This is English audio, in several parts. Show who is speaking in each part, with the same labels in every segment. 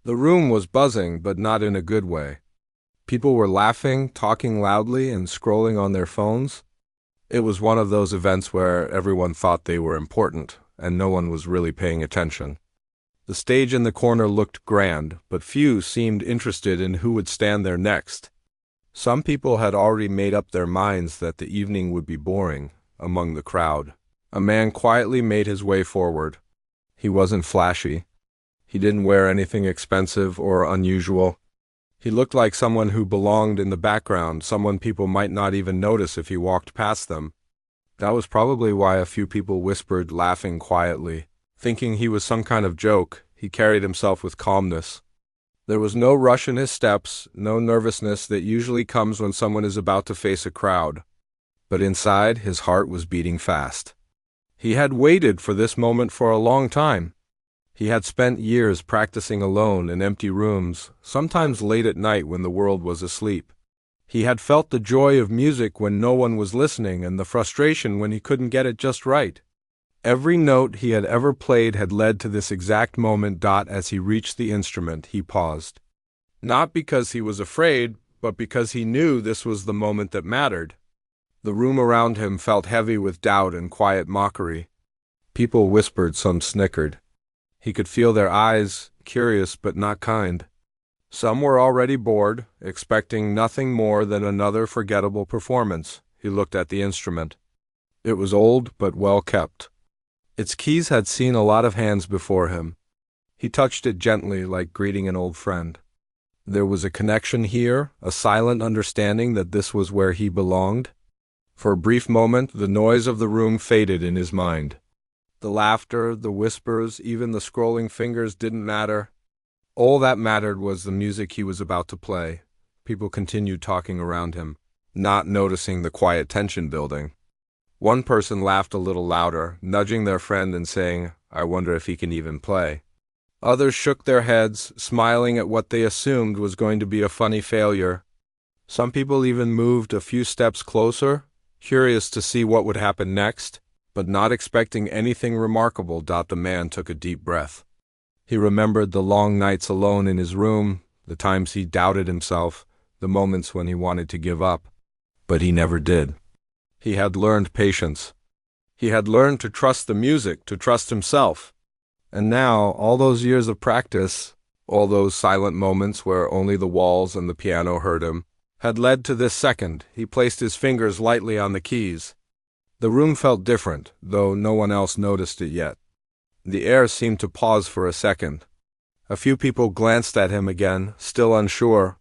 Speaker 1: The room was buzzing, but not in a good way. People were laughing, talking loudly, and scrolling on their phones. It was one of those events where everyone thought they were important, and no one was really paying attention. The stage in the corner looked grand, but few seemed interested in who would stand there next. Some people had already made up their minds that the evening would be boring among the crowd. A man quietly made his way forward. He wasn't flashy. He didn't wear anything expensive or unusual. He looked like someone who belonged in the background, someone people might not even notice if he walked past them. That was probably why a few people whispered, laughing quietly. Thinking he was some kind of joke, he carried himself with calmness. There was no rush in his steps, no nervousness that usually comes when someone is about to face a crowd. But inside, his heart was beating fast. He had waited for this moment for a long time. He had spent years practicing alone in empty rooms, sometimes late at night when the world was asleep. He had felt the joy of music when no one was listening and the frustration when he couldn't get it just right. Every note he had ever played had led to this exact moment. As he reached the instrument, he paused. Not because he was afraid, but because he knew this was the moment that mattered. The room around him felt heavy with doubt and quiet mockery. People whispered, some snickered. He could feel their eyes, curious but not kind. Some were already bored, expecting nothing more than another forgettable performance. He looked at the instrument. It was old but well kept. Its keys had seen a lot of hands before him. He touched it gently, like greeting an old friend. There was a connection here, a silent understanding that this was where he belonged. For a brief moment, the noise of the room faded in his mind. The laughter, the whispers, even the scrolling fingers didn't matter. All that mattered was the music he was about to play. People continued talking around him, not noticing the quiet tension building. One person laughed a little louder, nudging their friend and saying, "I wonder if he can even play." Others shook their heads, smiling at what they assumed was going to be a funny failure. Some people even moved a few steps closer, curious to see what would happen next, but not expecting anything remarkable. The man took a deep breath. He remembered the long nights alone in his room, the times he doubted himself, the moments when he wanted to give up. But he never did. He had learned patience. He had learned to trust the music, to trust himself. And now, all those years of practice, all those silent moments where only the walls and the piano heard him, had led to this second. He placed his fingers lightly on the keys. The room felt different, though no one else noticed it yet. The air seemed to pause for a second. A few people glanced at him again, still unsure.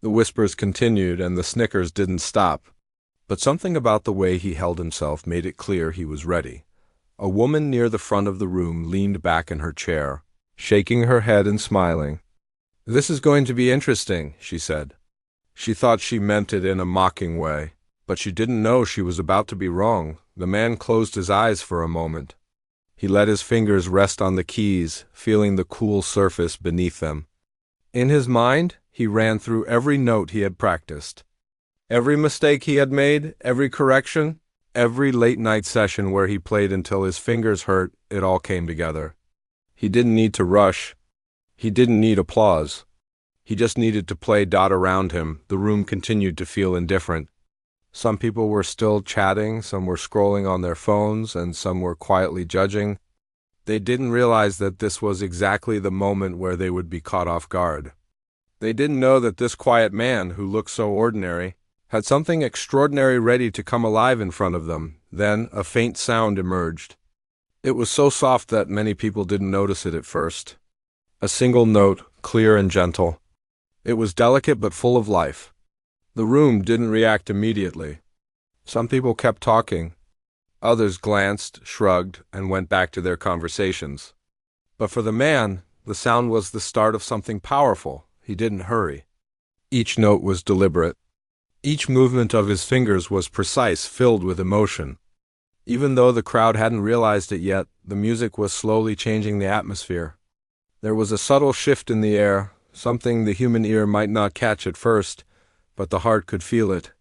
Speaker 1: The whispers continued, and the snickers didn't stop. But something about the way he held himself made it clear he was ready. A woman near the front of the room leaned back in her chair, shaking her head and smiling. "This is going to be interesting," she said. She thought she meant it in a mocking way, but she didn't know she was about to be wrong. The man closed his eyes for a moment. He let his fingers rest on the keys, feeling the cool surface beneath them. In his mind, he ran through every note he had practiced. Every mistake he had made, every correction, every late-night session where he played until his fingers hurt, it all came together. He didn't need to rush. He didn't need applause. He just needed to play. Around him, the room continued to feel indifferent. Some people were still chatting, some were scrolling on their phones, and some were quietly judging. They didn't realize that this was exactly the moment where they would be caught off guard. They didn't know that this quiet man, who looked so ordinary, had something extraordinary ready to come alive in front of them. Then a faint sound emerged. It was so soft that many people didn't notice it at first. A single note, clear and gentle. It was delicate but full of life. The room didn't react immediately. Some people kept talking. Others glanced, shrugged, and went back to their conversations. But for the man, the sound was the start of something powerful. He didn't hurry. Each note was deliberate. Each movement of his fingers was precise, filled with emotion. Even though the crowd hadn't realized it yet, the music was slowly changing the atmosphere. There was a subtle shift in the air, something the human ear might not catch at first, but the heart could feel it.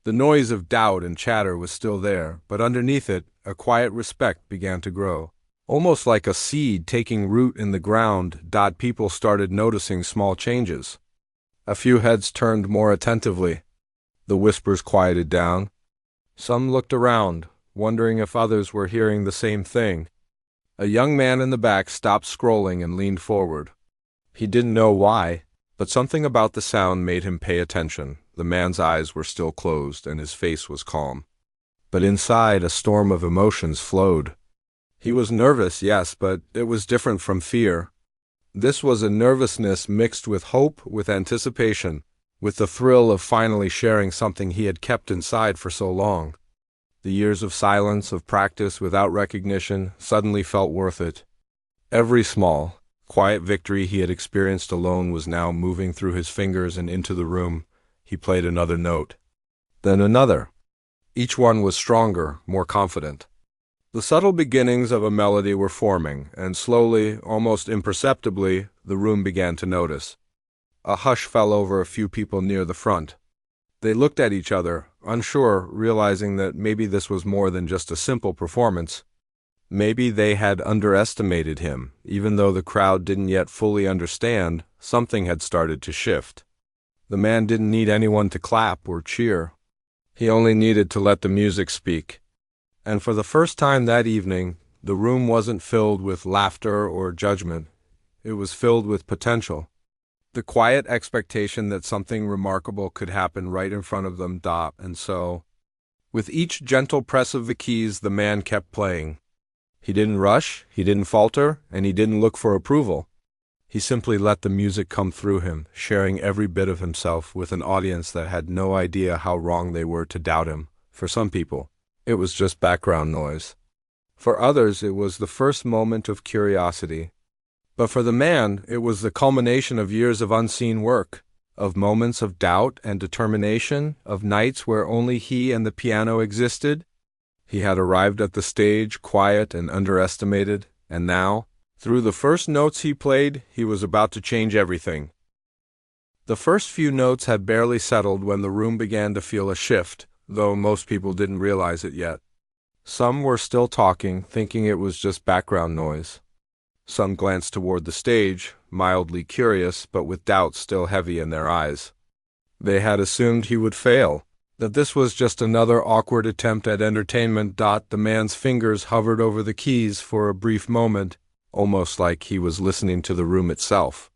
Speaker 1: The noise of doubt and chatter was still there, but underneath it, a quiet respect began to grow. Almost like a seed taking root in the ground, people started noticing small changes. A few heads turned more attentively. The whispers quieted down. Some looked around, wondering if others were hearing the same thing. A young man in the back stopped scrolling and leaned forward. He didn't know why, but something about the sound made him pay attention. The man's eyes were still closed and his face was calm. But inside, a storm of emotions flowed. He was nervous, yes, but it was different from fear. This was a nervousness mixed with hope, with anticipation, with the thrill of finally sharing something he had kept inside for so long. The years of silence, of practice without recognition, suddenly felt worth it. Every small, quiet victory he had experienced alone was now moving through his fingers and into the room. He played another note. Then another. Each one was stronger, more confident. The subtle beginnings of a melody were forming, and slowly, almost imperceptibly, the room began to notice. A hush fell over a few people near the front. They looked at each other, unsure, realizing that maybe this was more than just a simple performance. Maybe they had underestimated him. Even though the crowd didn't yet fully understand, something had started to shift. The man didn't need anyone to clap or cheer. He only needed to let the music speak. And for the first time that evening, the room wasn't filled with laughter or judgment. It was filled with potential. The quiet expectation that something remarkable could happen right in front of them. And so, with each gentle press of the keys, the man kept playing. He didn't rush, he didn't falter, and he didn't look for approval. He simply let the music come through him, sharing every bit of himself with an audience that had no idea how wrong they were to doubt him. For some people, it was just background noise. For others, it was the first moment of curiosity. But for the man, it was the culmination of years of unseen work, of moments of doubt and determination, of nights where only he and the piano existed. He had arrived at the stage, quiet and underestimated, and now, through the first notes he played, he was about to change everything. The first few notes had barely settled when the room began to feel a shift, though most people didn't realize it yet. Some were still talking, thinking it was just background noise. Some glanced toward the stage, mildly curious, but with doubt still heavy in their eyes. They had assumed he would fail, that this was just another awkward attempt at entertainment. The man's fingers hovered over the keys for a brief moment, almost like he was listening to the room itself.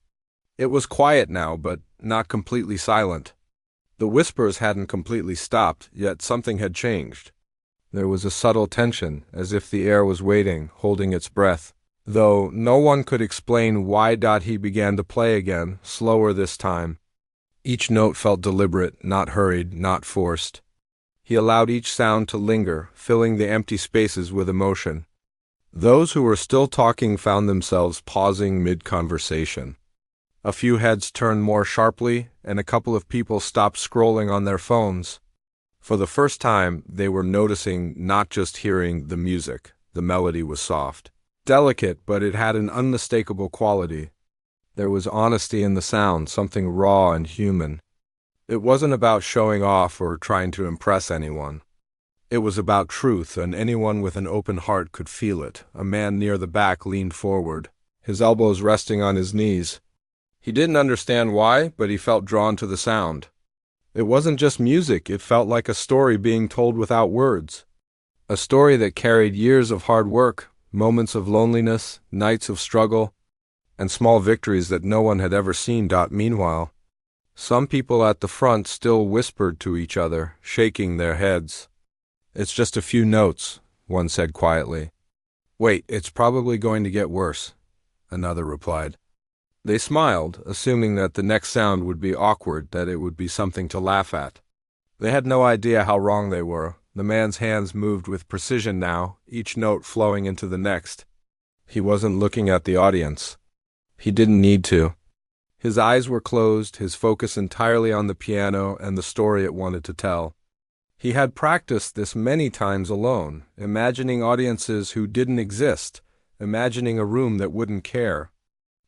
Speaker 1: It was quiet now, but not completely silent. The whispers hadn't completely stopped, yet something had changed. There was a subtle tension, as if the air was waiting, holding its breath. Though no one could explain why. He began to play again, slower this time. Each note felt deliberate, not hurried, not forced. He allowed each sound to linger, filling the empty spaces with emotion. Those who were still talking found themselves pausing mid-conversation. A few heads turned more sharply, and a couple of people stopped scrolling on their phones. For the first time, they were noticing, not just hearing, the music. The melody was soft. Delicate, but it had an unmistakable quality. There was honesty in the sound, something raw and human. It wasn't about showing off or trying to impress anyone. It was about truth, and anyone with an open heart could feel it. A man near the back leaned forward, his elbows resting on his knees. He didn't understand why, but he felt drawn to the sound. It wasn't just music, it felt like a story being told without words. A story that carried years of hard work, moments of loneliness, nights of struggle, and small victories that no one had ever seen. Meanwhile, some people at the front still whispered to each other, shaking their heads. "It's just a few notes," one said quietly. "Wait, it's probably going to get worse," another replied. They smiled, assuming that the next sound would be awkward, that it would be something to laugh at. They had no idea how wrong they were. The man's hands moved with precision now, each note flowing into the next. He wasn't looking at the audience. He didn't need to. His eyes were closed, his focus entirely on the piano and the story it wanted to tell. He had practiced this many times alone, imagining audiences who didn't exist, imagining a room that wouldn't care.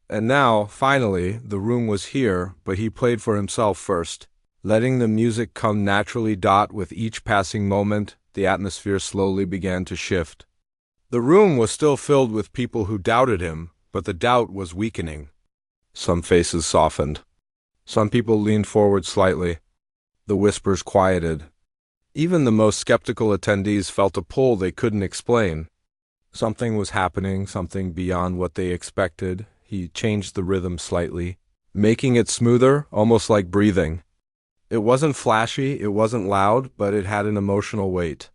Speaker 1: And now, finally, the room was here, but he played for himself first. Letting the music come naturally. With each passing moment, the atmosphere slowly began to shift. The room was still filled with people who doubted him, but the doubt was weakening. Some faces softened. Some people leaned forward slightly. The whispers quieted. Even the most skeptical attendees felt a pull they couldn't explain. Something was happening, something beyond what they expected. He changed the rhythm slightly, making it smoother, almost like breathing. It wasn't flashy, it wasn't loud, but it had an emotional weight.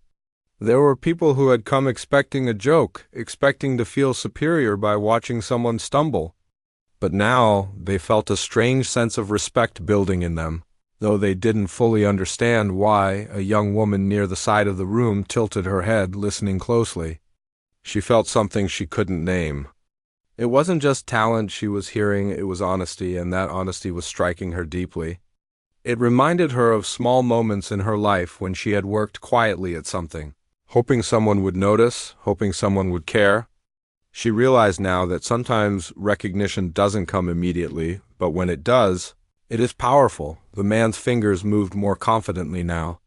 Speaker 1: There were people who had come expecting a joke, expecting to feel superior by watching someone stumble. But now they felt a strange sense of respect building in them, though they didn't fully understand why. A young woman near the side of the room tilted her head, listening closely. She felt something she couldn't name. It wasn't just talent she was hearing, it was honesty, and that honesty was striking her deeply. It reminded her of small moments in her life when she had worked quietly at something, hoping someone would notice, hoping someone would care. She realized now that sometimes recognition doesn't come immediately, but when it does, it is powerful. The man's fingers moved more confidently now.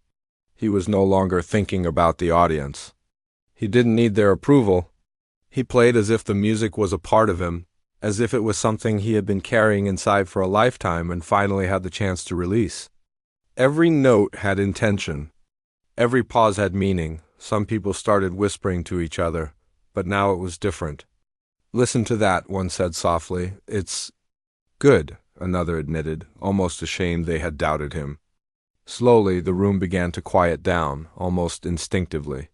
Speaker 1: He was no longer thinking about the audience. He didn't need their approval. He played as if the music was a part of him, as if it was something he had been carrying inside for a lifetime and finally had the chance to release. Every note had intention. Every pause had meaning. Some people started whispering to each other, but now it was different. "Listen to that," one said softly. "It's good," another admitted, almost ashamed they had doubted him. Slowly, the room began to quiet down, almost instinctively.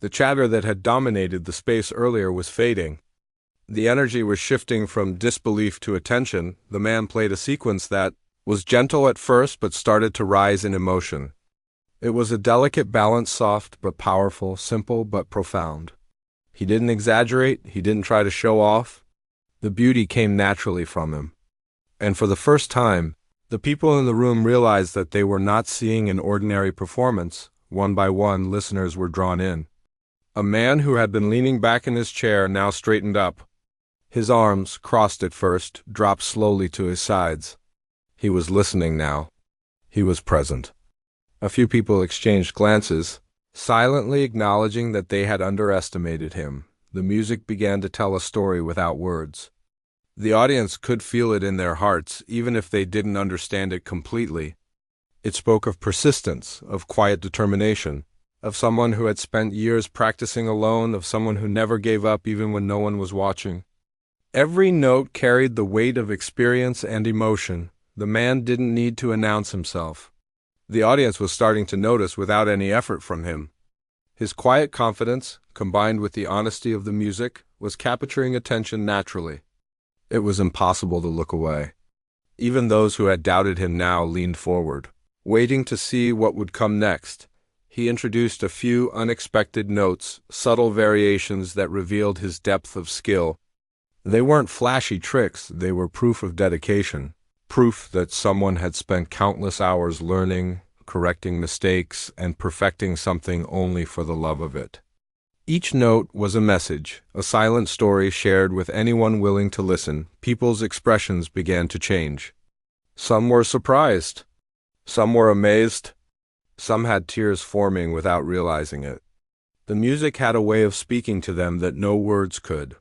Speaker 1: The chatter that had dominated the space earlier was fading. The energy was shifting from disbelief to attention. The man played a sequence that was gentle at first but started to rise in emotion. It was a delicate balance, soft but powerful, simple but profound. He didn't exaggerate, he didn't try to show off. The beauty came naturally from him. And for the first time, the people in the room realized that they were not seeing an ordinary performance. One by one, listeners were drawn in. A man who had been leaning back in his chair now straightened up. His arms, crossed at first, dropped slowly to his sides. He was listening now. He was present. A few people exchanged glances, silently acknowledging that they had underestimated him. The music began to tell a story without words. The audience could feel it in their hearts, even if they didn't understand it completely. It spoke of persistence, of quiet determination, of someone who had spent years practicing alone, of someone who never gave up even when no one was watching. Every note carried the weight of experience and emotion. The man didn't need to announce himself. The audience was starting to notice without any effort from him. His quiet confidence, combined with the honesty of the music, was capturing attention naturally. It was impossible to look away. Even those who had doubted him now leaned forward, waiting to see what would come next. He introduced a few unexpected notes, subtle variations that revealed his depth of skill. They weren't flashy tricks, they were proof of dedication, proof that someone had spent countless hours learning, correcting mistakes, and perfecting something only for the love of it. Each note was a message, a silent story shared with anyone willing to listen. People's expressions began to change. Some were surprised. Some were amazed. Some had tears forming without realizing it. The music had a way of speaking to them that no words could.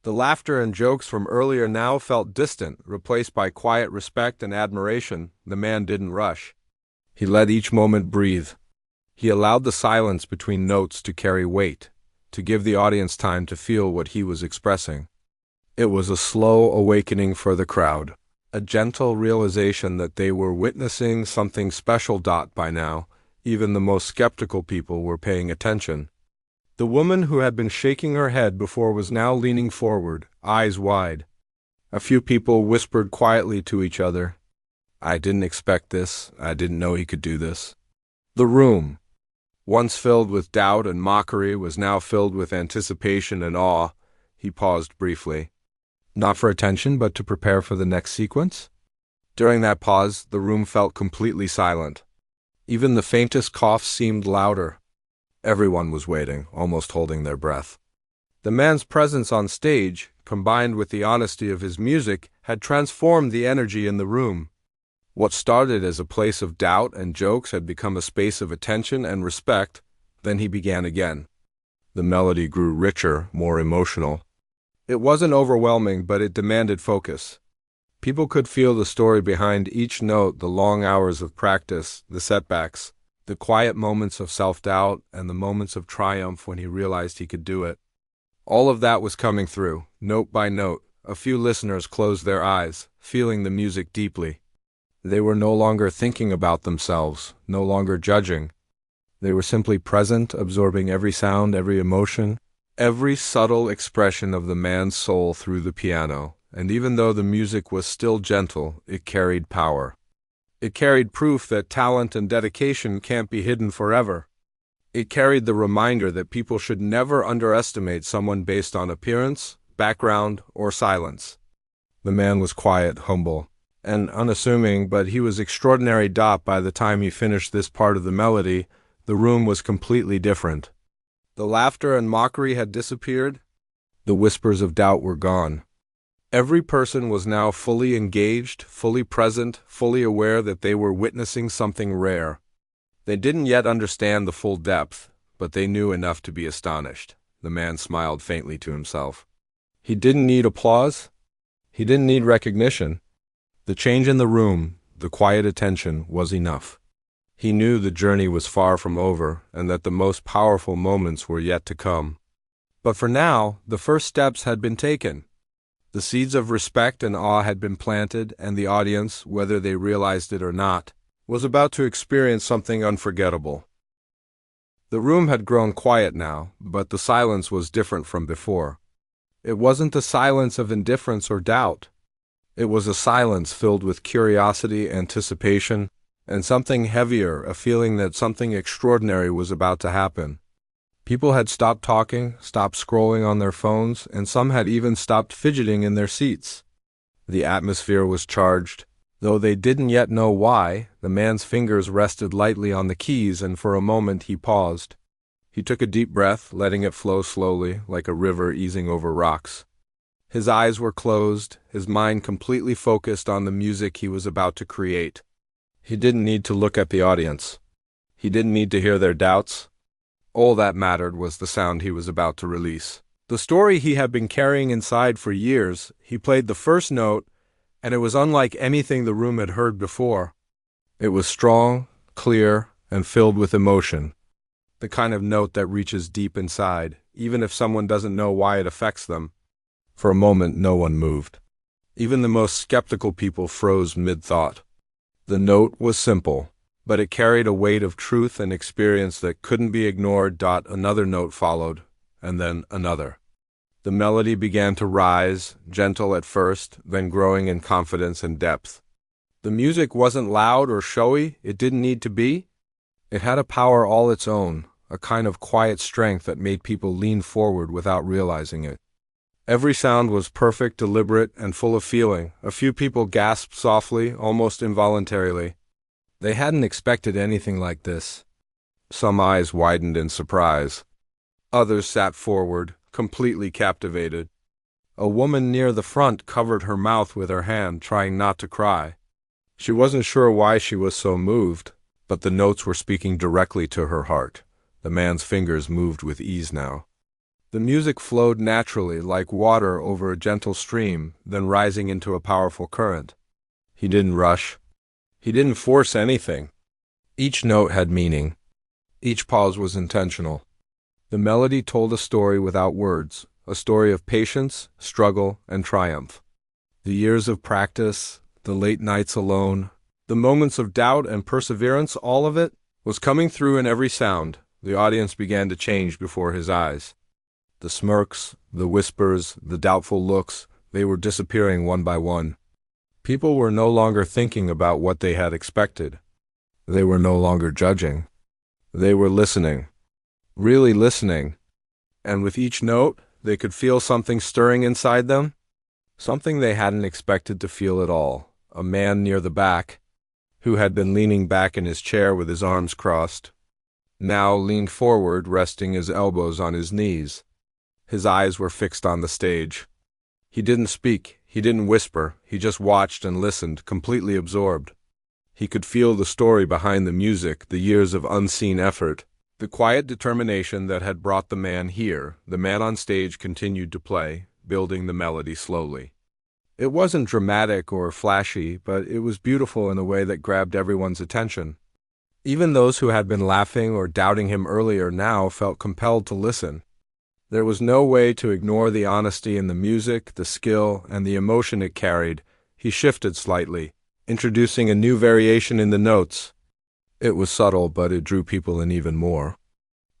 Speaker 1: The laughter and jokes from earlier now felt distant, replaced by quiet respect and admiration. The man didn't rush. He let each moment breathe. He allowed the silence between notes to carry weight, to give the audience time to feel what he was expressing. It was a slow awakening for the crowd, a gentle realization that they were witnessing something special. By now, even the most skeptical people were paying attention. The woman who had been shaking her head before was now leaning forward, eyes wide. A few people whispered quietly to each other, "I didn't expect this. I didn't know he could do this." The room, once filled with doubt and mockery, was now filled with anticipation and awe. He paused briefly. Not for attention, but to prepare for the next sequence. During that pause, the room felt completely silent. Even the faintest cough seemed louder. Everyone was waiting, almost holding their breath. The man's presence on stage, combined with the honesty of his music, had transformed the energy in the room. What started as a place of doubt and jokes had become a space of attention and respect. Then he began again. The melody grew richer, more emotional. It wasn't overwhelming, but it demanded focus. People could feel the story behind each note, the long hours of practice, the setbacks, the quiet moments of self-doubt, and the moments of triumph when he realized he could do it. All of that was coming through, note by note. A few listeners closed their eyes, feeling the music deeply. They were no longer thinking about themselves, no longer judging. They were simply present, absorbing every sound, every emotion, every subtle expression of the man's soul through the piano. And even though the music was still gentle, it carried power. It carried proof that talent and dedication can't be hidden forever. It carried the reminder that people should never underestimate someone based on appearance, background, or silence. The man was quiet, humble, and unassuming, but he was extraordinary. By the time he finished this part of the melody, the room was completely different. The laughter and mockery had disappeared. The whispers of doubt were gone. Every person was now fully engaged, fully present, fully aware that they were witnessing something rare. They didn't yet understand the full depth, but they knew enough to be astonished. The man smiled faintly to himself. He didn't need applause. He didn't need recognition. The change in the room, the quiet attention, was enough. He knew the journey was far from over and that the most powerful moments were yet to come. But for now, the first steps had been taken. The seeds of respect and awe had been planted, and the audience, whether they realized it or not, was about to experience something unforgettable. The room had grown quiet now, but the silence was different from before. It wasn't the silence of indifference or doubt. It was a silence filled with curiosity, anticipation, and something heavier, a feeling that something extraordinary was about to happen. People had stopped talking, stopped scrolling on their phones, and some had even stopped fidgeting in their seats. The atmosphere was charged. Though they didn't yet know why, the man's fingers rested lightly on the keys, and for a moment he paused. He took a deep breath, letting it flow slowly, like a river easing over rocks. His eyes were closed, his mind completely focused on the music he was about to create. He didn't need to look at the audience. He didn't need to hear their doubts. All that mattered was the sound he was about to release. The story he had been carrying inside for years. He played the first note, and it was unlike anything the room had heard before. It was strong, clear, and filled with emotion. The kind of note that reaches deep inside, even if someone doesn't know why it affects them. For a moment, no one moved. Even the most skeptical people froze mid-thought. The note was simple, but it carried a weight of truth and experience that couldn't be ignored. Another note followed, and then another. The melody began to rise, gentle at first, then growing in confidence and depth. The music wasn't loud or showy. It didn't need to be. It had a power all its own, a kind of quiet strength that made people lean forward without realizing it. Every sound was perfect, deliberate, and full of feeling. A few people gasped softly, almost involuntarily. They hadn't expected anything like this. Some eyes widened in surprise. Others sat forward, completely captivated. A woman near the front covered her mouth with her hand, trying not to cry. She wasn't sure why she was so moved, but the notes were speaking directly to her heart. The man's fingers moved with ease now. The music flowed naturally, like water over a gentle stream, then rising into a powerful current. He didn't rush. He didn't force anything. Each note had meaning. Each pause was intentional. The melody told a story without words, a story of patience, struggle, and triumph. The years of practice, the late nights alone, the moments of doubt and perseverance, all of it was coming through in every sound. The audience began to change before his eyes. The smirks, the whispers, the doubtful looks, they were disappearing one by one. People were no longer thinking about what they had expected. They were no longer judging. They were listening, really listening. And with each note, they could feel something stirring inside them, something they hadn't expected to feel at all. A man near the back, who had been leaning back in his chair with his arms crossed, now leaned forward, resting his elbows on his knees. His eyes were fixed on the stage. He didn't speak, he didn't whisper, he just watched and listened, completely absorbed. He could feel the story behind the music, the years of unseen effort, The quiet determination that had brought the man here, the man on stage continued to play, building the melody slowly. It wasn't dramatic or flashy, but it was beautiful in a way that grabbed everyone's attention. Even those who had been laughing or doubting him earlier now felt compelled to listen. There was no way to ignore the honesty in the music, the skill, and the emotion it carried. He shifted slightly, introducing a new variation in the notes. It was subtle, but it drew people in even more.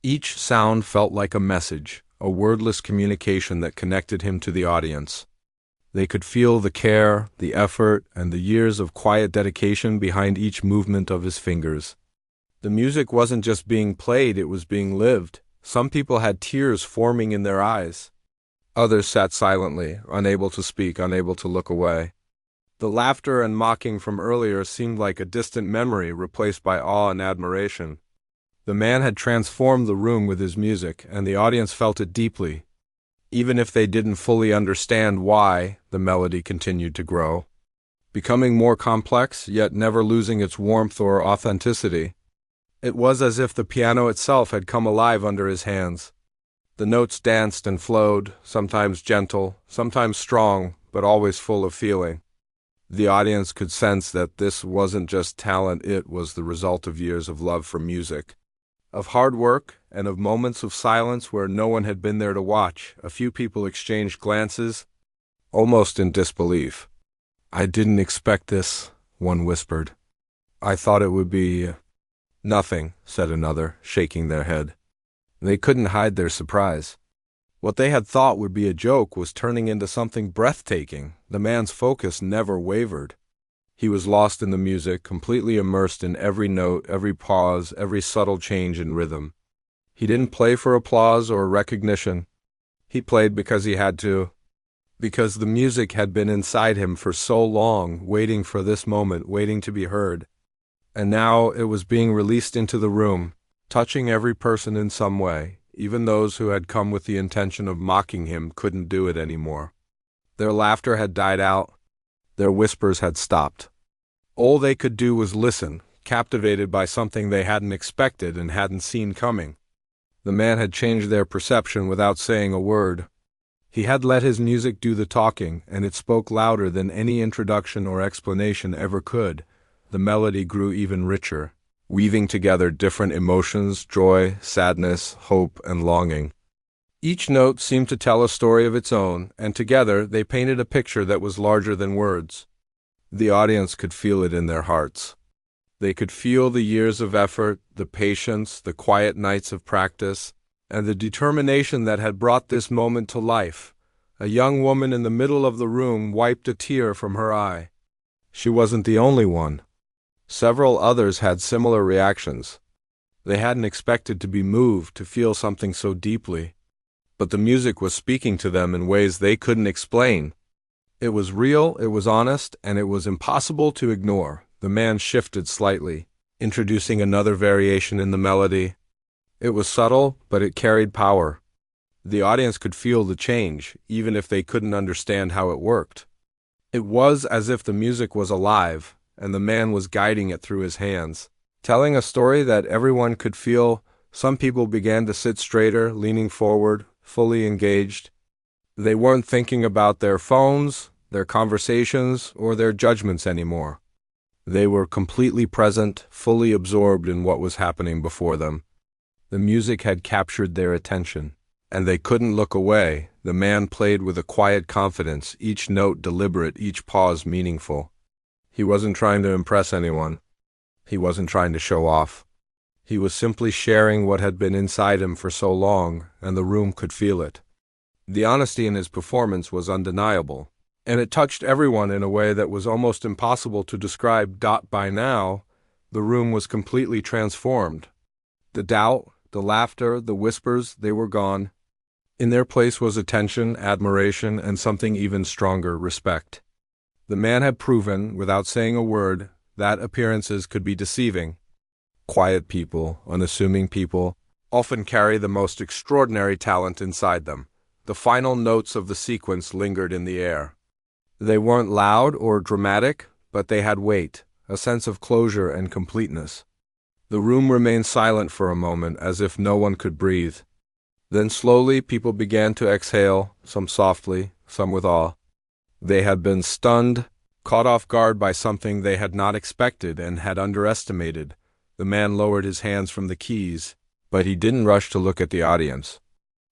Speaker 1: Each sound felt like a message, a wordless communication that connected him to the audience. They could feel the care, the effort, and the years of quiet dedication behind each movement of his fingers. The music wasn't just being played, it was being lived. Some people had tears forming in their eyes. Others sat silently, unable to speak, unable to look away. The laughter and mocking from earlier seemed like a distant memory replaced by awe and admiration. The man had transformed the room with his music, and the audience felt it deeply. Even if they didn't fully understand why, the melody continued to grow, becoming more complex, yet never losing its warmth or authenticity. It was as if the piano itself had come alive under his hands. The notes danced and flowed, sometimes gentle, sometimes strong, but always full of feeling. The audience could sense that this wasn't just talent, it was the result of years of love for music, of hard work, and of moments of silence where no one had been there to watch. A few people exchanged glances, almost in disbelief. "I didn't expect this," one whispered. "I thought it would be—" "Nothing," said another, shaking their head. They couldn't hide their surprise. What they had thought would be a joke was turning into something breathtaking. The man's focus never wavered. He was lost in the music, completely immersed in every note, every pause, every subtle change in rhythm. He didn't play for applause or recognition. He played because he had to, because the music had been inside him for so long, waiting for this moment, waiting to be heard. And now it was being released into the room, touching every person in some way. Even those who had come with the intention of mocking him couldn't do it anymore. Their laughter had died out. Their whispers had stopped. All they could do was listen, captivated by something they hadn't expected and hadn't seen coming. The man had changed their perception without saying a word. He had let his music do the talking, and it spoke louder than any introduction or explanation ever could. The melody grew even richer, weaving together different emotions, joy, sadness, hope, and longing. Each note seemed to tell a story of its own, and together they painted a picture that was larger than words. The audience could feel it in their hearts. They could feel the years of effort, the patience, the quiet nights of practice, and the determination that had brought this moment to life. A young woman in the middle of the room wiped a tear from her eye. She wasn't the only one. Several others had similar reactions. They hadn't expected to be moved, to feel something so deeply. But the music was speaking to them in ways they couldn't explain. It was real, it was honest, and it was impossible to ignore. The man shifted slightly, introducing another variation in the melody. It was subtle, but it carried power. The audience could feel the change, even if they couldn't understand how it worked. It was as if the music was alive, and the man was guiding it through his hands, telling a story that everyone could feel. Some people began to sit straighter, leaning forward, fully engaged. They weren't thinking about their phones, their conversations, or their judgments anymore. They were completely present, fully absorbed in what was happening before them. The music had captured their attention, and they couldn't look away. The man played with a quiet confidence, each note deliberate, each pause meaningful. He wasn't trying to impress anyone. He wasn't trying to show off. He was simply sharing what had been inside him for so long, and the room could feel it. The honesty in his performance was undeniable, and it touched everyone in a way that was almost impossible to describe. By now, the room was completely transformed. The doubt, the laughter, the whispers, they were gone. In their place was attention, admiration, and something even stronger, respect. The man had proven, without saying a word, that appearances could be deceiving. Quiet people, unassuming people, often carry the most extraordinary talent inside them. The final notes of the sequence lingered in the air. They weren't loud or dramatic, but they had weight, a sense of closure and completeness. The room remained silent for a moment, as if no one could breathe. Then slowly people began to exhale, some softly, some with awe. They had been stunned, caught off guard by something they had not expected and had underestimated. The man lowered his hands from the keys, but he didn't rush to look at the audience.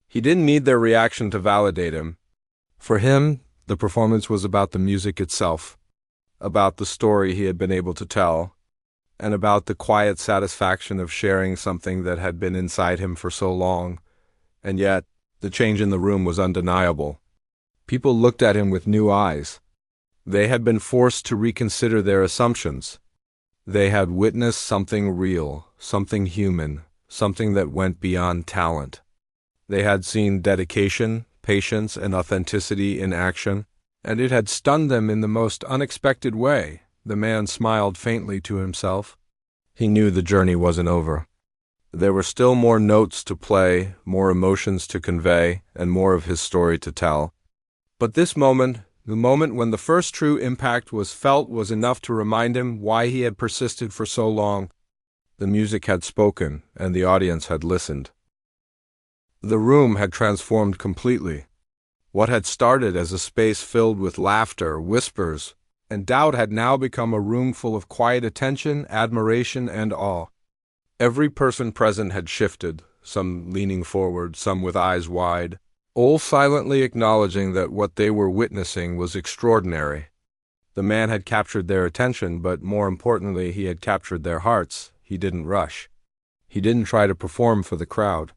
Speaker 1: He didn't need their reaction to validate him. For him, the performance was about the music itself, about the story he had been able to tell, and about the quiet satisfaction of sharing something that had been inside him for so long. And yet, the change in the room was undeniable. People looked at him with new eyes. They had been forced to reconsider their assumptions. They had witnessed something real, something human, something that went beyond talent. They had seen dedication, patience, and authenticity in action, and it had stunned them in the most unexpected way. The man smiled faintly to himself. He knew the journey wasn't over. There were still more notes to play, more emotions to convey, and more of his story to tell. But this moment, the moment when the first true impact was felt, was enough to remind him why he had persisted for so long. The music had spoken, and the audience had listened. The room had transformed completely. What had started as a space filled with laughter, whispers, and doubt had now become a room full of quiet attention, admiration, and awe. Every person present had shifted, some leaning forward, some with eyes wide, all silently acknowledging that what they were witnessing was extraordinary. The man had captured their attention, but more importantly, he had captured their hearts. He didn't rush. He didn't try to perform for the crowd.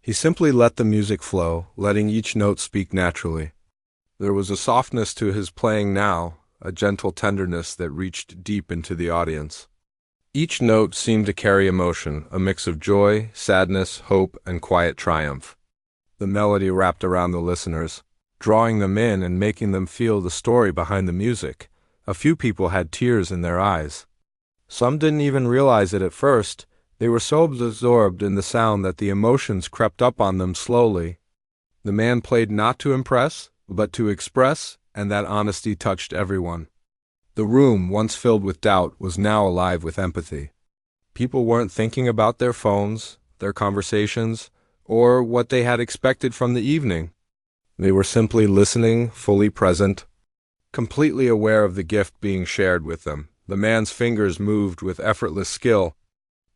Speaker 1: He simply let the music flow, letting each note speak naturally. There was a softness to his playing now, a gentle tenderness that reached deep into the audience. Each note seemed to carry emotion, a mix of joy, sadness, hope, and quiet triumph. The melody wrapped around the listeners, drawing them in and making them feel the story behind the music. A few people had tears in their eyes. Some didn't even realize it at first. They were so absorbed in the sound that the emotions crept up on them slowly. The man played not to impress, but to express, and that honesty touched everyone. The room, once filled with doubt, was now alive with empathy. People weren't thinking about their phones, their conversations, or what they had expected from the evening. They were simply listening, fully present, completely aware of the gift being shared with them. The man's fingers moved with effortless skill,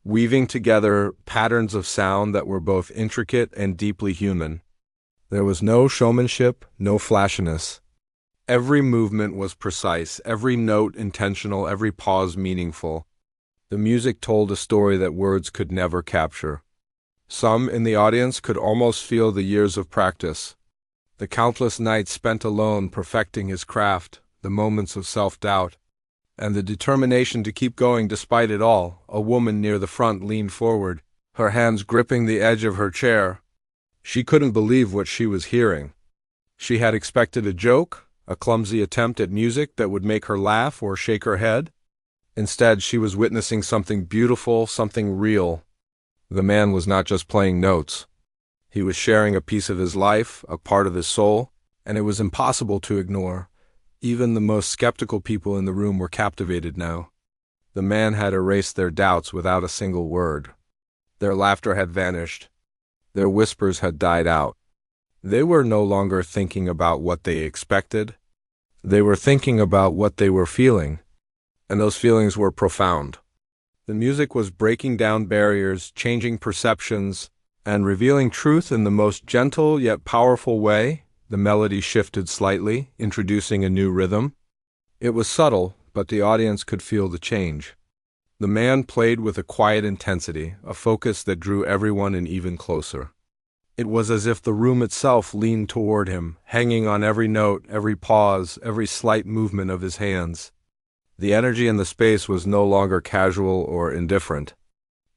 Speaker 1: weaving together patterns of sound that were both intricate and deeply human. There was no showmanship, no flashiness. Every movement was precise, every note intentional, every pause meaningful. The music told a story that words could never capture. Some in the audience could almost feel the years of practice, the countless nights spent alone perfecting his craft, the moments of self-doubt, and the determination to keep going despite it all. A woman near the front leaned forward, her hands gripping the edge of her chair. She couldn't believe what she was hearing. She had expected a joke, a clumsy attempt at music that would make her laugh or shake her head. Instead, she was witnessing something beautiful, something real. The man was not just playing notes. He was sharing a piece of his life, a part of his soul, and it was impossible to ignore. Even the most skeptical people in the room were captivated now. The man had erased their doubts without a single word. Their laughter had vanished. Their whispers had died out. They were no longer thinking about what they expected. They were thinking about what they were feeling, and those feelings were profound. The music was breaking down barriers, changing perceptions, and revealing truth in the most gentle yet powerful way. The melody shifted slightly, introducing a new rhythm. It was subtle, but the audience could feel the change. The man played with a quiet intensity, a focus that drew everyone in even closer. It was as if the room itself leaned toward him, hanging on every note, every pause, every slight movement of his hands. The energy in the space was no longer casual or indifferent.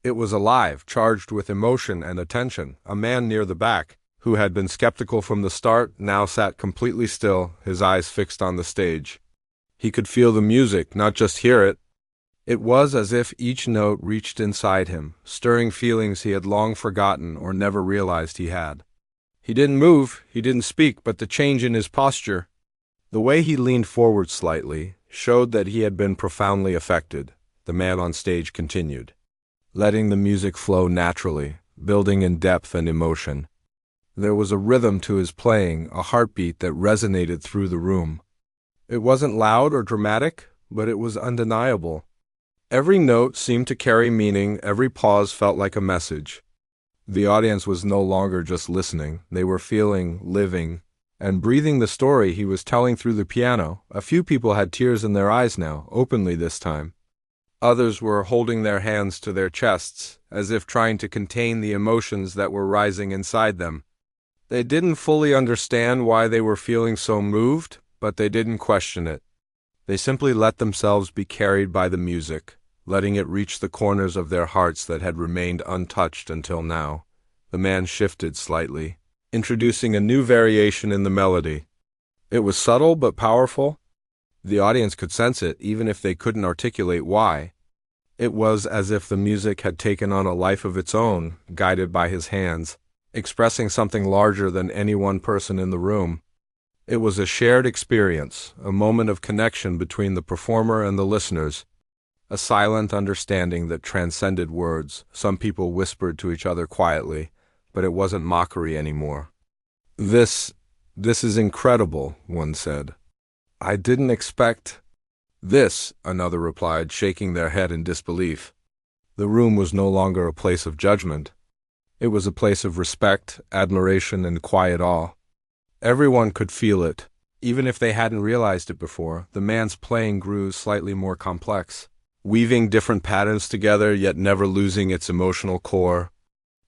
Speaker 1: It was alive, charged with emotion and attention. A man near the back, who had been skeptical from the start, now sat completely still, his eyes fixed on the stage. He could feel the music, not just hear it. It was as if each note reached inside him, stirring feelings he had long forgotten or never realized he had. He didn't move, he didn't speak, but the change in his posture, the way he leaned forward slightly, showed that he had been profoundly affected. The man on stage continued. letting the music flow naturally, building in depth and emotion. There was a rhythm to his playing, a heartbeat that resonated through the room. It wasn't loud or dramatic, but it was undeniable. Every note seemed to carry meaning, every pause felt like a message. The audience was no longer just listening, they were feeling, living, and breathing the story he was telling through the piano. A few people had tears in their eyes now, openly this time. Others were holding their hands to their chests, as if trying to contain the emotions that were rising inside them. They didn't fully understand why they were feeling so moved, but they didn't question it. They simply let themselves be carried by the music, letting it reach the corners of their hearts that had remained untouched until now. The man shifted slightly, introducing a new variation in the melody. It was subtle but powerful. The audience could sense it, even if they couldn't articulate why. It was as if the music had taken on a life of its own, guided by his hands, expressing something larger than any one person in the room. It was a shared experience, a moment of connection between the performer and the listeners, a silent understanding that transcended words. Some people whispered to each other quietly, but it wasn't mockery anymore. This is incredible," one said. "I didn't expect—" "This," another replied, shaking their head in disbelief. The room was no longer a place of judgment. It was a place of respect, admiration, and quiet awe. Everyone could feel it, even if they hadn't realized it before. The man's playing grew slightly more complex, weaving different patterns together, yet never losing its emotional core.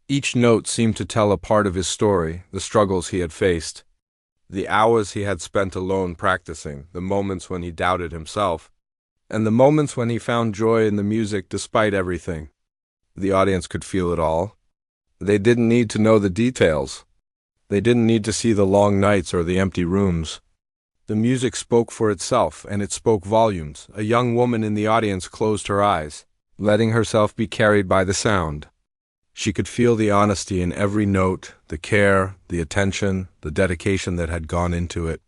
Speaker 1: Each note seemed to tell a part of his story, the struggles he had faced, the hours he had spent alone practicing, the moments when he doubted himself, and the moments when he found joy in the music despite everything. The audience could feel it all. They didn't need to know the details. They didn't need to see the long nights or the empty rooms. The music spoke for itself, and it spoke volumes. A young woman in the audience closed her eyes, letting herself be carried by the sound. She could feel the honesty in every note, the care, the attention, the dedication that had gone into it.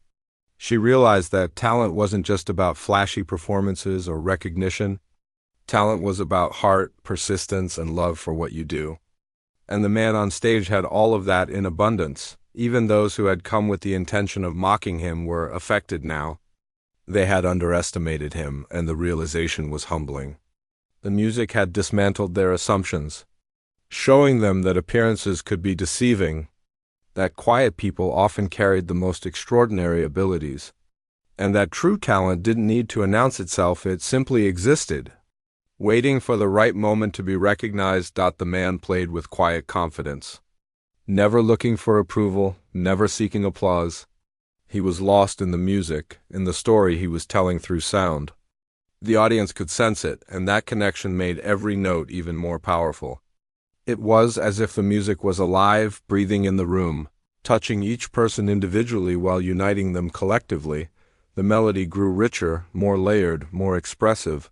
Speaker 1: She realized that talent wasn't just about flashy performances or recognition. Talent was about heart, persistence, and love for what you do. And the man on stage had all of that in abundance. Even those who had come with the intention of mocking him were affected now. They had underestimated him, and the realization was humbling. The music had dismantled their assumptions, showing them that appearances could be deceiving, that quiet people often carried the most extraordinary abilities, and that true talent didn't need to announce itself, it simply existed, waiting for the right moment to be recognized. The man played with quiet confidence, never looking for approval, never seeking applause. He was lost in the music, in the story he was telling through sound. The audience could sense it, and that connection made every note even more powerful. It was as if the music was alive, breathing in the room, touching each person individually while uniting them collectively. The melody grew richer, more layered, more expressive.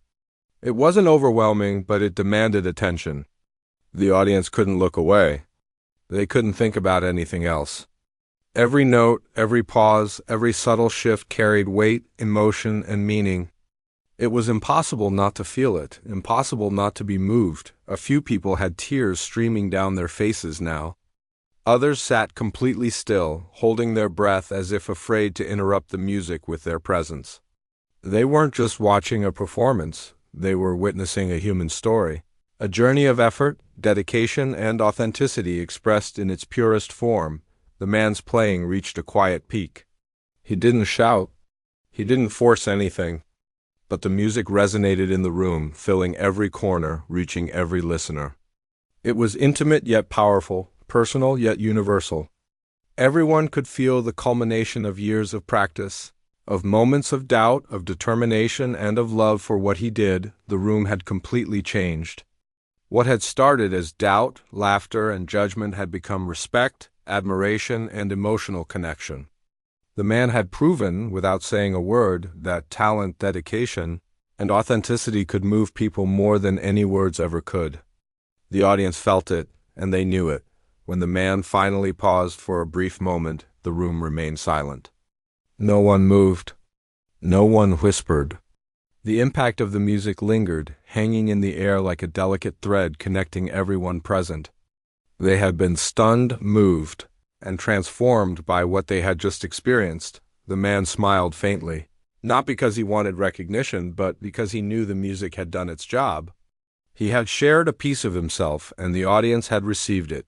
Speaker 1: It wasn't overwhelming, but it demanded attention. The audience couldn't look away. They couldn't think about anything else. Every note, every pause, every subtle shift carried weight, emotion, and meaning. It was impossible not to feel it, impossible not to be moved. A few people had tears streaming down their faces now. Others sat completely still, holding their breath as if afraid to interrupt the music with their presence. They weren't just watching a performance, they were witnessing a human story, a journey of effort, dedication, and authenticity expressed in its purest form. The man's playing reached a quiet peak. He didn't shout, he didn't force anything, but the music resonated in the room, filling every corner, reaching every listener. It was intimate yet powerful, personal yet universal. Everyone could feel the culmination of years of practice, of moments of doubt, of determination, and of love for what he did. The room had completely changed. What had started as doubt, laughter, and judgment had become respect, admiration, and emotional connection. The man had proven, without saying a word, that talent, dedication, and authenticity could move people more than any words ever could. The audience felt it, and they knew it. When the man finally paused for a brief moment, the room remained silent. No one moved. No one whispered. The impact of the music lingered, hanging in the air like a delicate thread connecting everyone present. They had been stunned, moved, and transformed by what they had just experienced. The man smiled faintly, not because he wanted recognition, but because he knew the music had done its job. He had shared a piece of himself, and the audience had received it.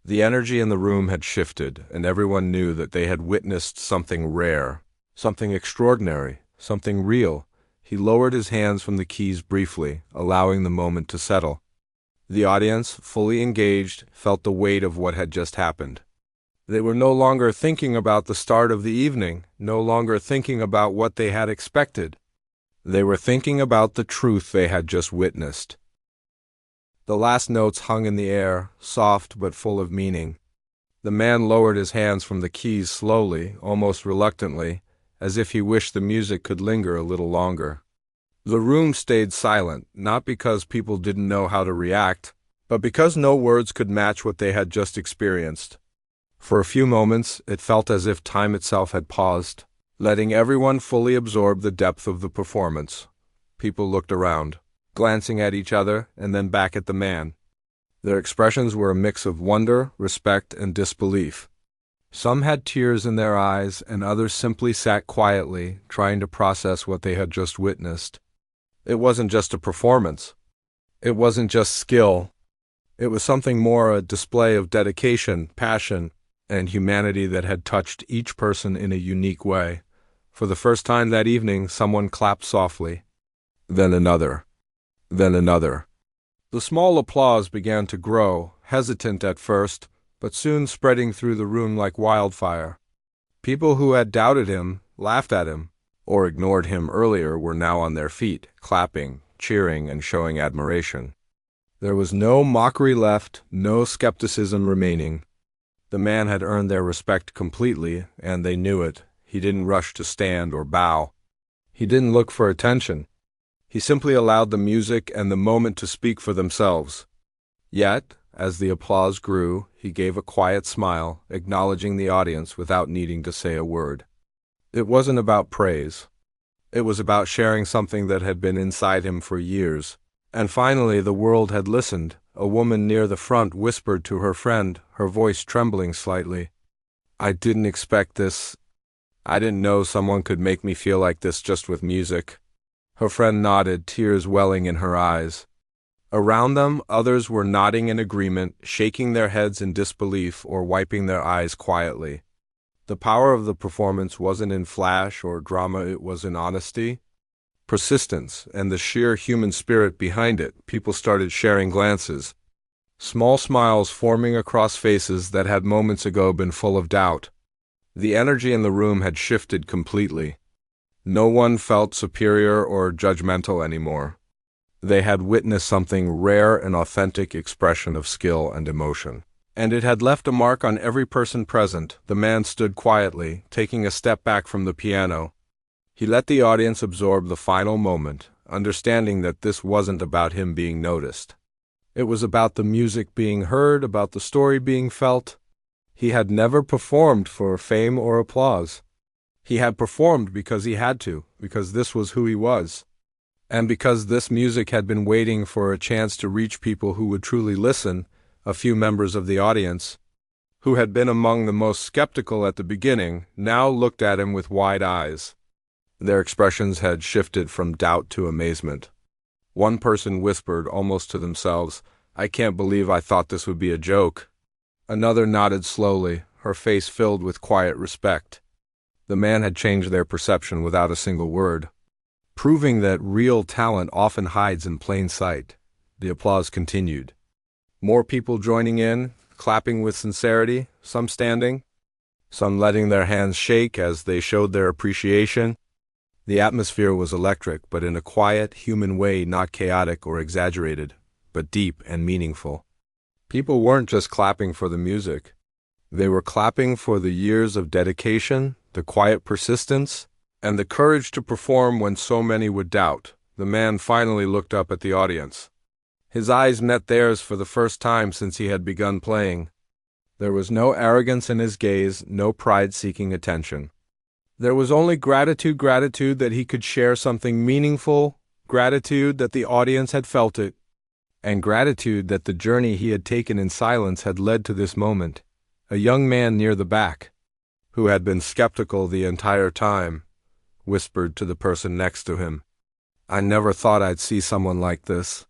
Speaker 1: The energy in the room had shifted, and everyone knew that they had witnessed something rare, something extraordinary, something real. He lowered his hands from the keys briefly, allowing the moment to settle. The audience, fully engaged, felt the weight of what had just happened. They were no longer thinking about the start of the evening, no longer thinking about what they had expected. They were thinking about the truth they had just witnessed. The last notes hung in the air, soft but full of meaning. The man lowered his hands from the keys slowly, almost reluctantly, as if he wished the music could linger a little longer. The room stayed silent, not because people didn't know how to react, but because no words could match what they had just experienced. For a few moments, it felt as if time itself had paused, letting everyone fully absorb the depth of the performance. People looked around, glancing at each other and then back at the man. Their expressions were a mix of wonder, respect, and disbelief. Some had tears in their eyes, and others simply sat quietly, trying to process what they had just witnessed. It wasn't just a performance. It wasn't just skill. It was something more, a display of dedication, passion, and humanity that had touched each person in a unique way. For the first time that evening, someone clapped softly. Then another. Then another. The small applause began to grow, hesitant at first, but soon spreading through the room like wildfire. People who had doubted him, laughed at him, or ignored him earlier were now on their feet, clapping, cheering, and showing admiration. There was no mockery left, no skepticism remaining. The man had earned their respect completely, and they knew it. He didn't rush to stand or bow. He didn't look for attention. He simply allowed the music and the moment to speak for themselves. Yet, as the applause grew, he gave a quiet smile, acknowledging the audience without needing to say a word. It wasn't about praise. It was about sharing something that had been inside him for years. And finally, the world had listened. A woman near the front whispered to her friend, her voice trembling slightly. "I didn't expect this. I didn't know someone could make me feel like this just with music." Her friend nodded, tears welling in her eyes. Around them, others were nodding in agreement, shaking their heads in disbelief or wiping their eyes quietly. The power of the performance wasn't in flash or drama, it was in honesty, persistence, and the sheer human spirit behind it. People started sharing glances, small smiles forming across faces that had moments ago been full of doubt. The energy in the room had shifted completely. No one felt superior or judgmental anymore. They had witnessed something rare, an authentic expression of skill and emotion. And it had left a mark on every person present. The man stood quietly, taking a step back from the piano. He let the audience absorb the final moment, understanding that this wasn't about him being noticed. It was about the music being heard, about the story being felt. He had never performed for fame or applause. He had performed because he had to, because this was who he was. And because this music had been waiting for a chance to reach people who would truly listen. A few members of the audience, who had been among the most skeptical at the beginning, now looked at him with wide eyes. Their expressions had shifted from doubt to amazement. One person whispered, almost to themselves, "I can't believe I thought this would be a joke." Another nodded slowly, her face filled with quiet respect. The man had changed their perception without a single word, proving that real talent often hides in plain sight. The applause continued. More people joining in, clapping with sincerity, some standing, some letting their hands shake as they showed their appreciation. The atmosphere was electric, but in a quiet, human way, not chaotic or exaggerated, but deep and meaningful. People weren't just clapping for the music. They were clapping for the years of dedication, the quiet persistence, and the courage to perform when so many would doubt. The man finally looked up at the audience. His eyes met theirs for the first time since he had begun playing. There was no arrogance in his gaze, no pride seeking attention. There was only gratitude that he could share something meaningful gratitude that the audience had felt it, and gratitude that the journey he had taken in silence had led to this moment. A young man near the back, who had been skeptical the entire time, whispered to the person next to him, "I never thought I'd see someone like this.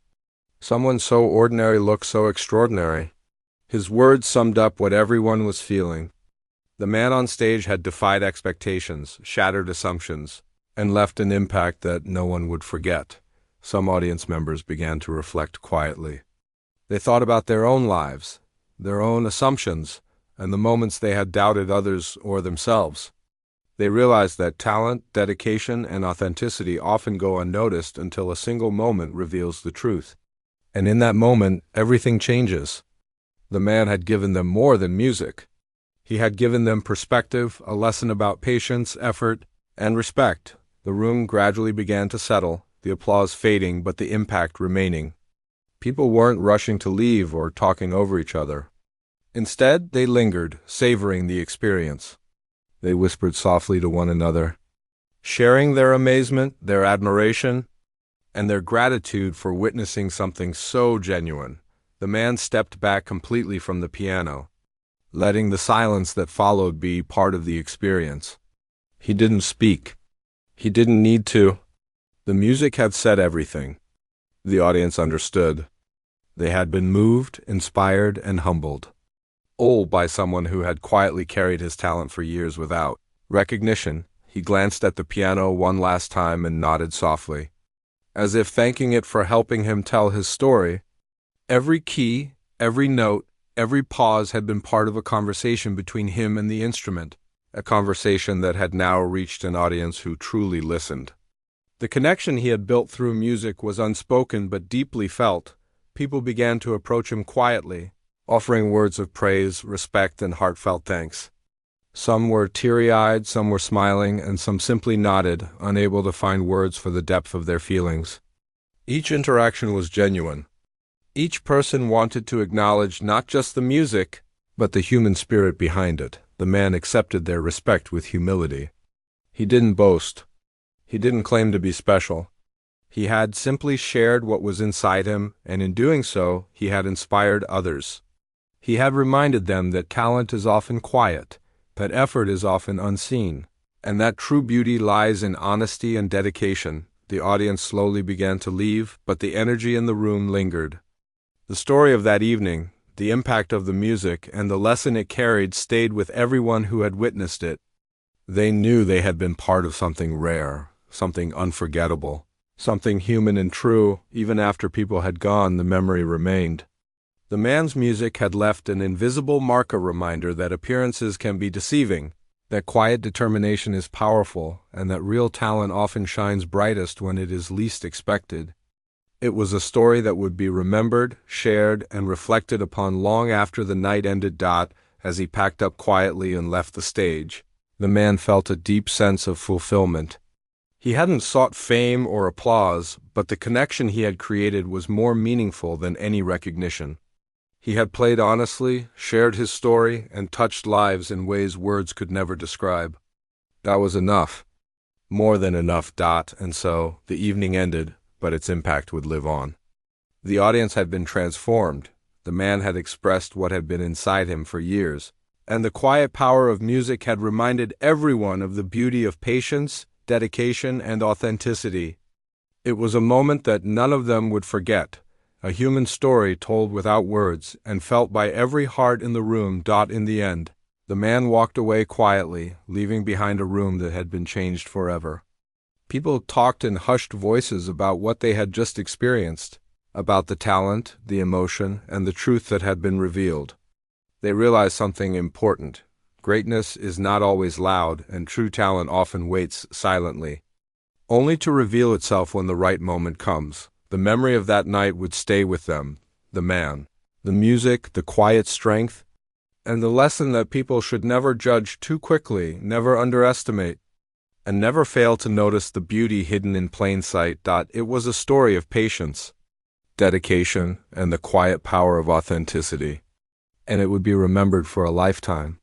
Speaker 1: Someone so ordinary looked so extraordinary." His words summed up what everyone was feeling. The man on stage had defied expectations, shattered assumptions, and left an impact that no one would forget. Some audience members began to reflect quietly. They thought about their own lives, their own assumptions, and the moments they had doubted others or themselves. They realized that talent, dedication, and authenticity often go unnoticed until a single moment reveals the truth. And in that moment, everything changes. The man had given them more than music. He had given them perspective, a lesson about patience, effort, and respect. The room gradually began to settle, the applause fading but the impact remaining. People weren't rushing to leave or talking over each other. Instead, they lingered, savoring the experience. They whispered softly to one another, sharing their amazement, their admiration, and their gratitude for witnessing something so genuine. The man stepped back completely from the piano, letting the silence that followed be part of the experience. He didn't speak. He didn't need to. The music had said everything. The audience understood. They had been moved, inspired, and humbled. All by someone who had quietly carried his talent for years without recognition. He glanced at the piano one last time and nodded softly, as if thanking it for helping him tell his story. Every key, every note, every pause had been part of a conversation between him and the instrument, a conversation that had now reached an audience who truly listened. The connection he had built through music was unspoken but deeply felt. People began to approach him quietly, offering words of praise, respect, and heartfelt thanks. Some were teary-eyed, some were smiling, and some simply nodded, unable to find words for the depth of their feelings. Each interaction was genuine. Each person wanted to acknowledge not just the music, but the human spirit behind it. The man accepted their respect with humility. He didn't boast. He didn't claim to be special. He had simply shared what was inside him, and in doing so, he had inspired others. He had reminded them that talent is often quiet, that effort is often unseen, and that true beauty lies in honesty and dedication. The audience slowly began to leave, but the energy in the room lingered. The story of that evening, the impact of the music, and the lesson it carried stayed with everyone who had witnessed it. They knew they had been part of something rare, something unforgettable, something human and true. Even after people had gone, the memory remained. The man's music had left an invisible mark, a reminder that appearances can be deceiving, that quiet determination is powerful, and that real talent often shines brightest when it is least expected. It was a story that would be remembered, shared, and reflected upon long after the night ended. As he packed up quietly and left the stage, the man felt a deep sense of fulfillment. He hadn't sought fame or applause, but the connection he had created was more meaningful than any recognition. He had played honestly, shared his story, and touched lives in ways words could never describe. That was enough. More than enough. And so, the evening ended, but its impact would live on. The audience had been transformed. The man had expressed what had been inside him for years, and the quiet power of music had reminded everyone of the beauty of patience, dedication, and authenticity. It was a moment that none of them would forget, a human story told without words and felt by every heart in the room. In the end, the man walked away quietly, leaving behind a room that had been changed forever. People talked in hushed voices about what they had just experienced, about the talent, the emotion, and the truth that had been revealed. They realized something important. Greatness is not always loud, and true talent often waits silently, only to reveal itself when the right moment comes. The memory of that night would stay with them, the man, the music, the quiet strength, and the lesson that people should never judge too quickly, never underestimate, and never fail to notice the beauty hidden in plain sight. It was a story of patience, dedication, and the quiet power of authenticity, and it would be remembered for a lifetime.